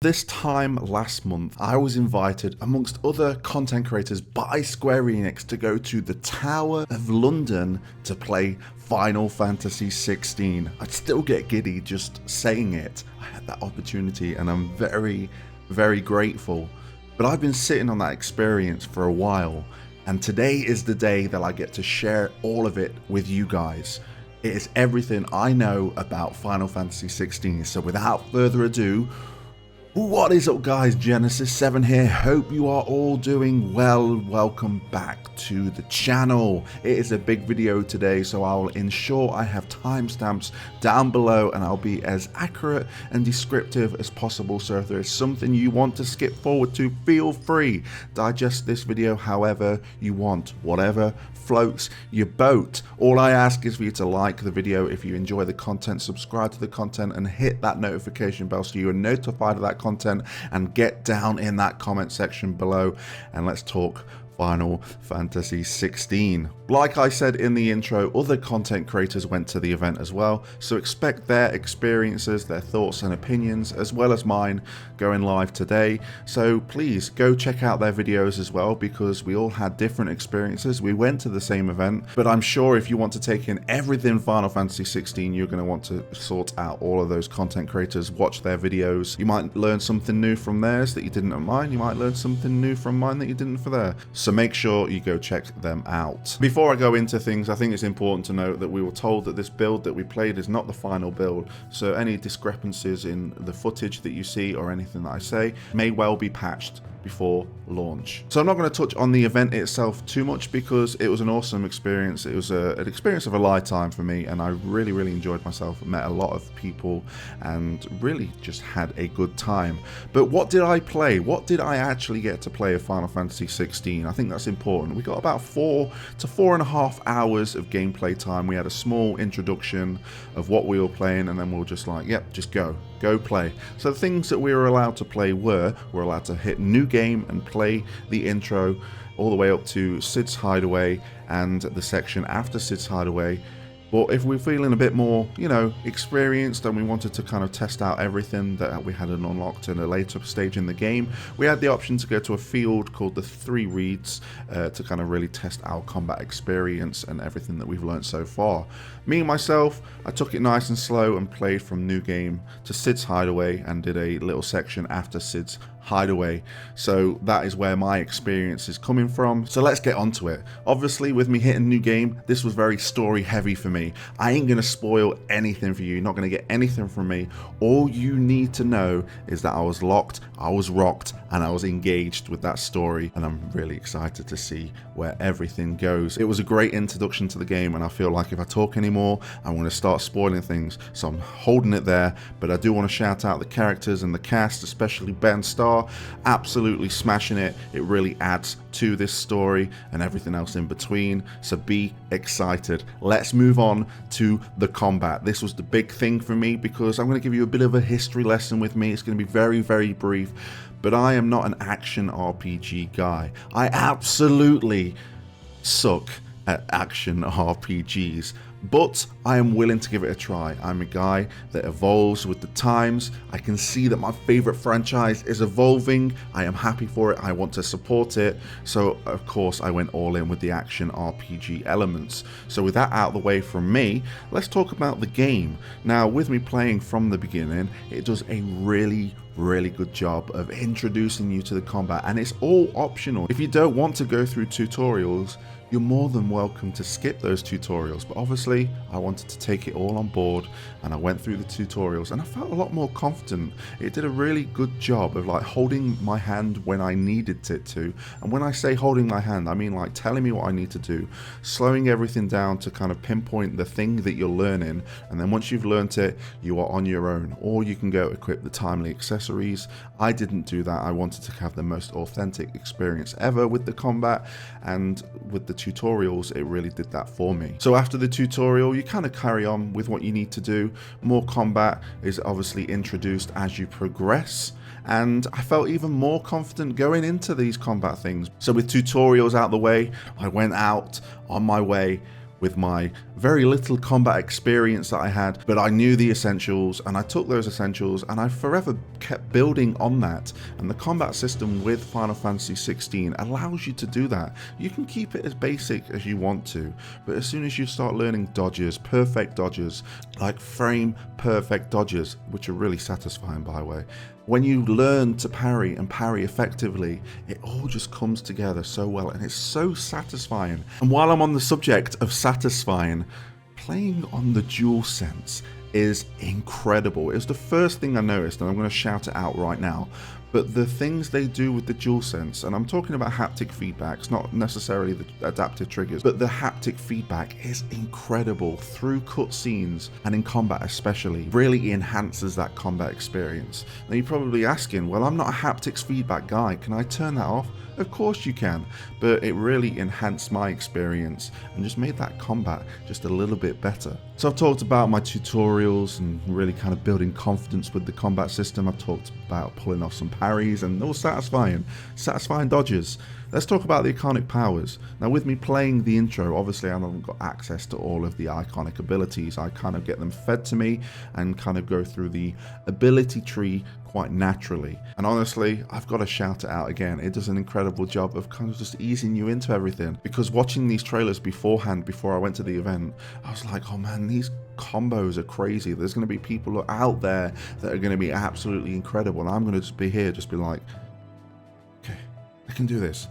This time last month, I was invited, amongst other content creators, by Square Enix to go to the Tower of London to play Final Fantasy 16. I'd still get giddy just saying it. I had that opportunity and I'm very, very grateful. But I've been sitting on that experience for a while, and today is the day that I get to share all of it with you guys. It is everything I know about Final Fantasy 16, so without further ado, what is up guys, Genesis 7 here, hope you are all doing well. Welcome back to the channel. It is a big video today, so I will ensure I have timestamps down below and I'll be as accurate and descriptive as possible, so if there is something you want to skip forward to, feel free. Digest this video however you want, whatever floats your boat. All I ask is for you to like the video if you enjoy the content, subscribe to the content and hit that notification bell so you are notified of that content, and get down in that comment section below and let's talk Final Fantasy 16. Like I said in the intro, other content creators went to the event as well, so expect their experiences, their thoughts and opinions, as well as mine, going live today. So please go check out their videos as well, because we all had different experiences. We went to the same event, but I'm sure if you want to take in everything Final Fantasy 16, you're going to want to sort out all of those content creators, watch their videos. You might learn something new from theirs that you didn't at mine. You might learn something new from mine that you didn't for theirs. So make sure you go check them out. Before I go into things, I think it's important to note that we were told that this build that we played is not the final build, so any discrepancies in the footage that you see or anything that I say may well be patched before launch. So I'm not going to touch on the event itself too much because it was an awesome experience. It was an experience of a lifetime for me, and I really enjoyed myself. Met a lot of people and really just had a good time. But what did I play? What did I actually get to play of Final Fantasy 16? I think that's important. We got about 4 to 4.5 hours of gameplay time. We had a small introduction of what we were playing, and then we were just like, yep, just go play. So the things that we were allowed to play we're allowed to hit new game and play the intro all the way up to Cid's Hideaway and the section after Cid's Hideaway. But if we're feeling a bit more, you know, experienced and we wanted to kind of test out everything that we had unlocked in a later stage in the game, we had the option to go to a field called the Three Reeds to kind of really test our combat experience and everything that we've learned so far. Me and myself, I took it nice and slow and played from new game to Cid's Hideaway and did a little section after Cid's Hideaway. So that is where my experience is coming from. So let's get onto it. Obviously, with me hitting new game, this was very story heavy for me. I ain't gonna spoil anything for you. You're not gonna get anything from me. All you need to know is that I was locked, I was rocked, and I was engaged with that story, and I'm really excited to see where everything goes. It was a great introduction to the game, and I feel like if I talk anymore, I'm going to start spoiling things, so I'm holding it there. But I do want to shout out the characters and the cast, especially Ben Starr, absolutely smashing it. It really adds to this story and everything else in between, so be excited. Let's move on to the combat. This was the big thing for me because I'm going to give you a bit of a history lesson with me. It's going to be very brief, but I am not an action RPG guy. I absolutely suck at action RPGs, but I am willing to give it a try. I'm a guy that evolves with the times. I can see that my favorite franchise is evolving. I am happy for it. I want to support it. So of course I went all in with the action RPG elements. So with that out of the way from me, let's talk about the game. Now, with me playing from the beginning, it does a really good job of introducing you to the combat, and it's all optional. If you don't want to go through tutorials, you're more than welcome to skip those tutorials, but obviously I wanted to take it all on board and I went through the tutorials and I felt a lot more confident. It did a really good job of like holding my hand when I needed it to, and when I say holding my hand, I mean like telling me what I need to do, slowing everything down to kind of pinpoint the thing that you're learning, and then once you've learnt it, you are on your own, or you can go equip the timely accessories. I didn't do that. I wanted to have the most authentic experience ever with the combat, and with the tutorials, it really did that for me. So after the tutorial, you kind of carry on with what you need to do. More combat is obviously introduced as you progress, and I felt even more confident going into these combat things. So with tutorials out the way, I went out on my way with my very little combat experience that I had, but I knew the essentials and I took those essentials and I forever kept building on that. And the combat system with Final Fantasy 16 allows you to do that. You can keep it as basic as you want to, but as soon as you start learning dodges, perfect dodges, like frame perfect dodges, which are really satisfying by the way, when you learn to parry and parry effectively, it all just comes together so well and it's so satisfying. And while I'm on the subject of satisfying, playing on the DualSense is incredible. It was the first thing I noticed, and I'm going to shout it out right now. But the things they do with the DualSense, and I'm talking about haptic feedbacks, not necessarily the adaptive triggers, but the haptic feedback is incredible through cutscenes and in combat especially. Really enhances that combat experience. Now you're probably asking, well, I'm not a haptics feedback guy, can I turn that off? Of course you can, but it really enhanced my experience and just made that combat just a little bit better. So I've talked about my tutorials and really kind of building confidence with the combat system. I've talked about pulling off some parries and all satisfying dodges. Let's talk about the Eikonic powers. Now with me playing the intro, obviously I haven't got access to all of the Eikonic abilities. I kind of get them fed to me and kind of go through the ability tree quite naturally. And honestly, I've got to shout it out again. It does an incredible job of kind of just easing you into everything. Because watching these trailers beforehand, before I went to the event, I was like, oh man, these combos are crazy. There's going to be people out there that are going to be absolutely incredible. And I'm going to just be here, just be like, okay, I can do this.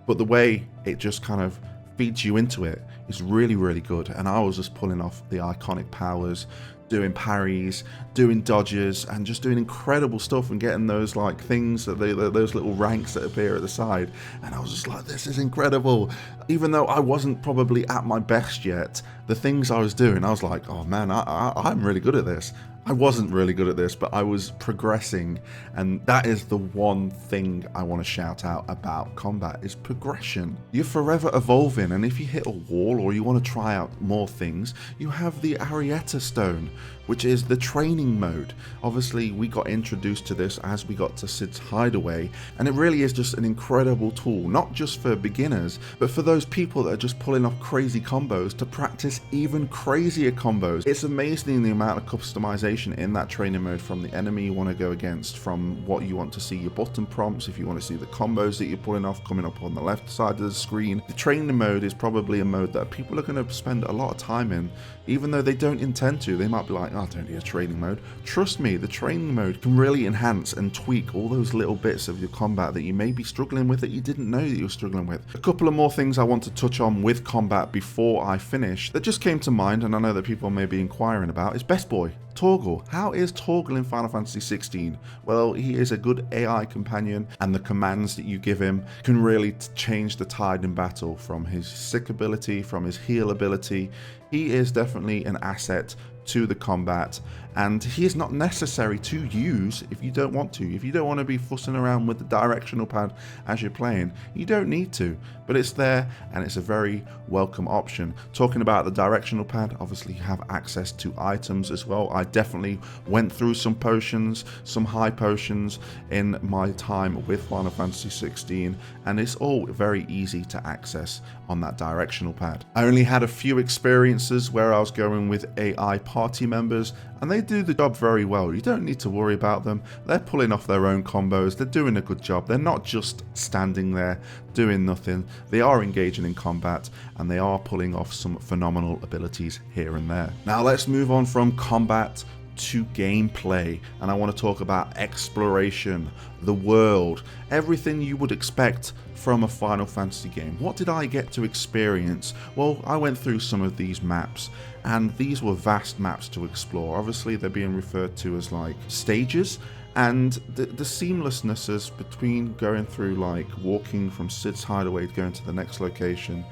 But the way it just kind of feeds you into it is really, really good. And I was just pulling off the Eikonic powers, doing parries, doing dodges, and just doing incredible stuff and getting those like things, that those little ranks that appear at the side. And I was just like, this is incredible. Even though I wasn't probably at my best yet, the things I was doing, I was like, oh man, I'm really good at this. I wasn't really good at this, but I was progressing, and that is the one thing I want to shout out about combat is progression. You're forever evolving, and if you hit a wall or you want to try out more things, you have the Arietta Stone, which is the training mode. Obviously, we got introduced to this as we got to Cid's Hideaway, and it really is just an incredible tool, not just for beginners, but for those people that are just pulling off crazy combos to practice even crazier combos. It's amazing the amount of customization in that training mode, from the enemy you want to go against, from what you want to see your button prompts, if you want to see the combos that you're pulling off coming up on the left side of the screen. The training mode is probably a mode that people are going to spend a lot of time in, even though they don't intend to. They might be like, oh, I don't need a training mode. Trust me, the training mode can really enhance and tweak all those little bits of your combat that you may be struggling with that you didn't know that you were struggling with. A couple of more things I want to touch on with combat before I finish that just came to mind, and I know that people may be inquiring about, is Best Boy. Torgal. How is Torgal in Final Fantasy 16? Well, he is a good AI companion, and the commands that you give him can really change the tide in battle. From his sick ability, from his heal ability, he is definitely an asset to the combat, and he is not necessary to use if you don't want to. If you don't want to be fussing around with the directional pad as you're playing, you don't need to, but it's there and it's a very welcome option. Talking about the directional pad, obviously you have access to items as well. I definitely went through some potions, some high potions in my time with Final Fantasy 16, and it's all very easy to access on that directional pad. I only had a few experiences where I was going with AI party members, and they do the job very well. You don't need to worry about them. They're pulling off their own combos. They're doing a good job. They're not just standing there doing nothing. They are engaging in combat, and they are pulling off some phenomenal abilities here and there. Now let's move on from combat to gameplay, and I want to talk about exploration, the world, everything you would expect from a Final Fantasy game. What did I get to experience? Well, I went through some of these maps, and these were vast maps to explore. Obviously they're being referred to as like stages, and the seamlessnesses between going through, like walking from Cid's Hideaway to going to the next location,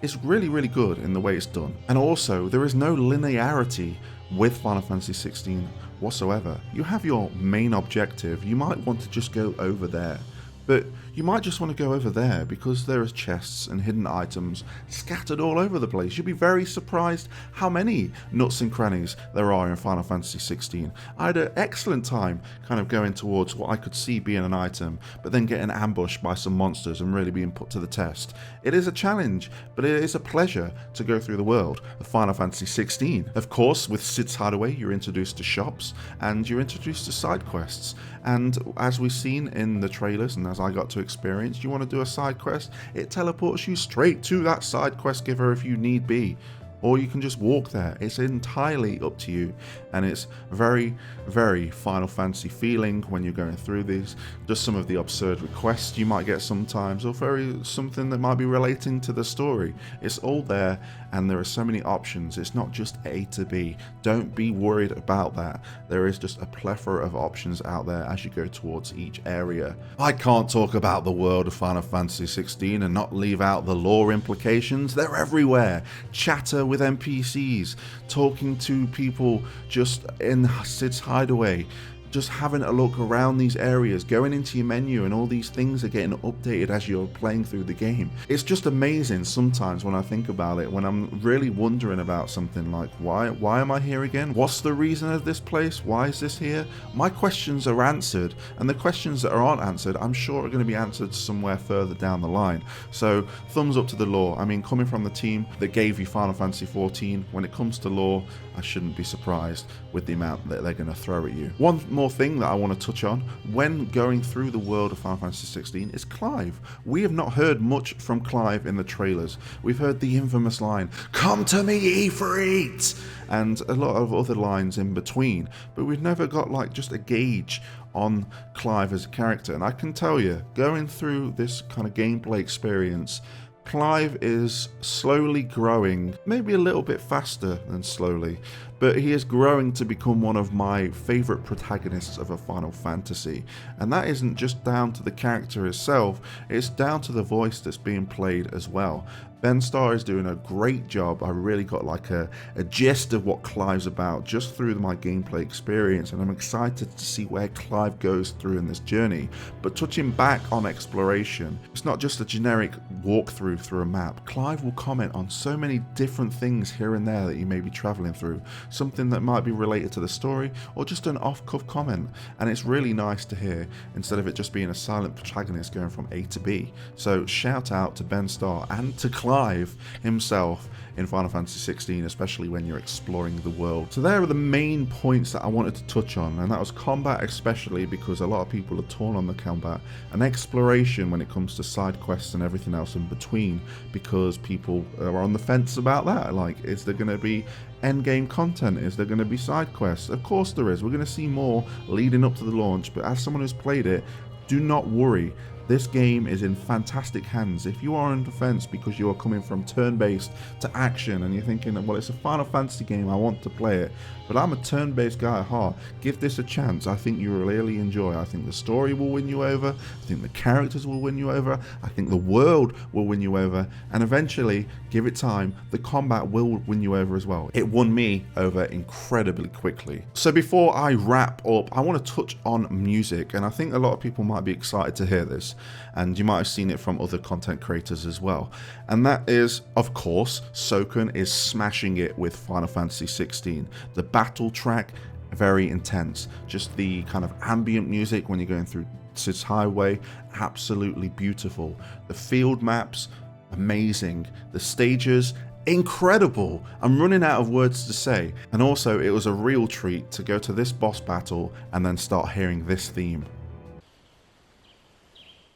is really, really good in the way it's done. And also, there is no linearity with Final Fantasy 16 whatsoever. You have your main objective. You might want to just go over there, But you might just want to go over there because there are chests and hidden items scattered all over the place. You'll be very surprised how many nooks and crannies there are in Final Fantasy 16. I had an excellent time kind of going towards what I could see being an item, but then getting ambushed by some monsters and really being put to the test. It is a challenge, but it is a pleasure to go through the world of Final Fantasy 16. Of course, with Cid's Hideaway, you're introduced to shops and you're introduced to side quests. And as we've seen in the trailers and as I got to experience, you want to do a side quest, it teleports you straight to that side quest giver if you need be. Or you can just walk there. It's entirely up to you, and it's very, very Final Fantasy feeling when you're going through these. Just some of the absurd requests you might get sometimes, or something that might be relating to the story. It's all there, and there are so many options. It's not just A to B. Don't be worried about that. There is just a plethora of options out there as you go towards each area. I can't talk about the world of Final Fantasy 16 and not leave out the lore implications. They're everywhere. Chatter with NPCs, talking to people just in Cid's Hideaway, just having a look around these areas, going into your menu, and all these things are getting updated as you're playing through the game. It's just amazing sometimes when I think about it, when I'm really wondering about something like, why am I here again? What's the reason of this place? Why is this here? My questions are answered, and the questions that aren't answered, I'm sure are going to be answered somewhere further down the line. So thumbs up to the lore. I mean, coming from the team that gave you Final Fantasy 14, when it comes to lore, I shouldn't be surprised with the amount that they're going to throw at you. One more thing that I want to touch on when going through the world of Final Fantasy 16 is Clive. We have not heard much from Clive in the trailers. We've heard the infamous line, "Come to me, Ifrit," and a lot of other lines in between, but we've never got like just a gauge on Clive as a character. And I can tell you, going through this kind of gameplay experience, Clive is slowly growing, maybe a little bit faster than slowly, but he is growing to become one of my favourite protagonists of a Final Fantasy. And that isn't just down to the character itself, it's down to the voice that's being played as well. Ben Starr is doing a great job. I really got like a gist of what Clive's about just through my gameplay experience, and I'm excited to see where Clive goes through in this journey. But touching back on exploration, it's not just a generic walkthrough through a map. Clive will comment on so many different things here and there that you may be travelling through, something that might be related to the story or just an off-cuff comment, and it's really nice to hear instead of it just being a silent protagonist going from A to B. So shout out to Ben Starr and to Clive himself in Final Fantasy 16, especially when you're exploring the world. So there are the main points that I wanted to touch on, and that was combat, especially because a lot of people are torn on the combat, and exploration when it comes to side quests and everything else in between, because people are on the fence about that. Like, is there going to be endgame content? Is there going to be side quests? Of course there is. We're going to see more leading up to the launch, but as someone who's played it, do not worry. This game is in fantastic hands. If you are on the fence because you are coming from turn-based to action and you're thinking, well, it's a Final Fantasy game, I want to play it, but I'm a turn-based guy at heart, give this a chance. I think you will really enjoy. I think the story will win you over. I think the characters will win you over. I think the world will win you over. And eventually, give it time, the combat will win you over as well. It won me over incredibly quickly. So before I wrap up, I want to touch on music, and I think a lot of people might be excited to hear this, and you might have seen it from other content creators as well. And that is, of course, Soken is smashing it with Final Fantasy 16. The battle track, very intense. Just the kind of ambient music when you're going through Cid's Highway, absolutely beautiful. The field maps, amazing. The stages, incredible. I'm running out of words to say. And also, it was a real treat to go to this boss battle and then start hearing this theme.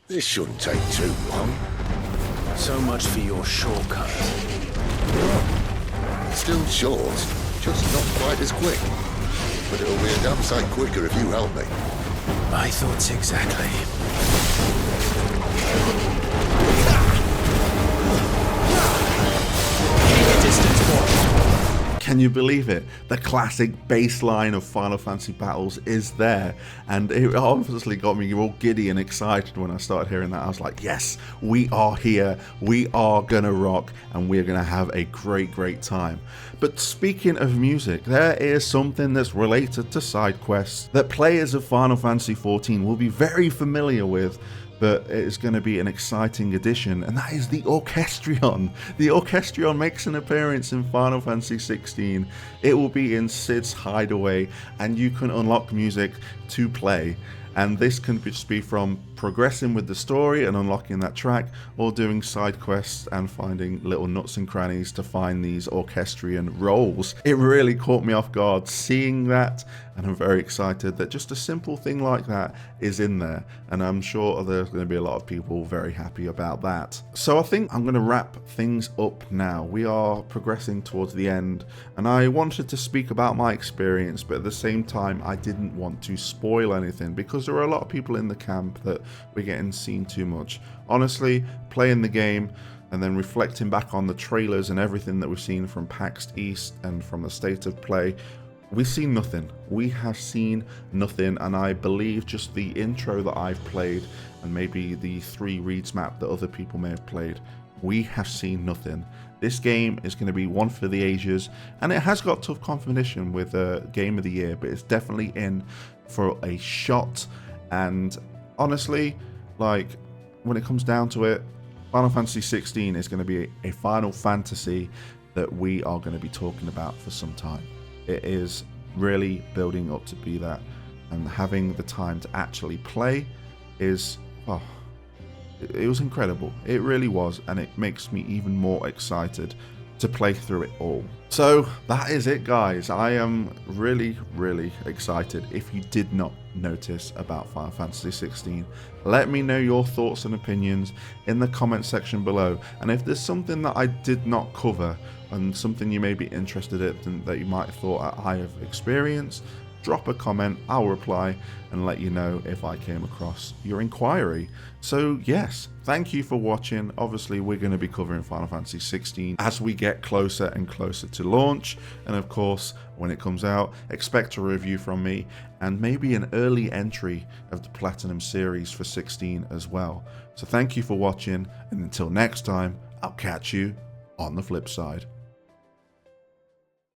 This shouldn't take too long. So much for your shortcut. Still short, just not quite as quick. But it'll be a damn sight quicker if you help me. My thoughts exactly. Distance one. Can you believe it? The classic bass line of Final Fantasy battles is there, and it obviously got me all giddy and excited when I started hearing that. I was like, yes, we are here, we are gonna rock, and we're gonna have a great time. But speaking of music, there is something that's related to side quests that players of Final Fantasy XIV will be very familiar with, but it is going to be an exciting addition, and that is the Orchestrion. The Orchestrion makes an appearance in Final Fantasy 16. It will be in Cid's Hideaway, and you can unlock music to play. And this can just be from progressing with the story and unlocking that track, or doing side quests and finding little nooks and crannies to find these Orchestrion roles. It really caught me off guard seeing that, and I'm very excited that just a simple thing like that is in there, and I'm sure there's going to be a lot of people very happy about that. So I think I'm going to wrap things up now. We are progressing towards the end, and I wanted to speak about my experience, but at the same time I didn't want to spoil anything, because there are a lot of people in the camp that we're getting seen too much. Honestly, playing the game and then reflecting back on the trailers and everything that we've seen from PAX East and from the state of play, we've seen nothing. We have seen nothing, and I believe just the intro that I've played and maybe the 3 reads map that other people may have played, we have seen nothing. This game is going to be one for the ages, and it has got tough competition with Game of the Year, but it's definitely in for a shot. And honestly, like, when it comes down to it, Final Fantasy 16 is going to be a Final Fantasy that we are going to be talking about for some time. It is really building up to be that, and having the time to actually play is, oh, it was incredible. It really was, and it makes me even more excited to play through it all. So that is it, guys. I am really excited. If you did not notice about Final Fantasy 16, let me know your thoughts and opinions in the comment section below, and if there's something that I did not cover and something you may be interested in that you might have thought I have experienced, drop a comment, I'll reply and let you know if I came across your inquiry. So yes, thank you for watching. Obviously we're going to be covering Final Fantasy 16 as we get closer and closer to launch, and of course when it comes out, expect a review from me and maybe an early entry of the Platinum series for 16 as well. So thank you for watching, and until next time, I'll catch you on the flip side.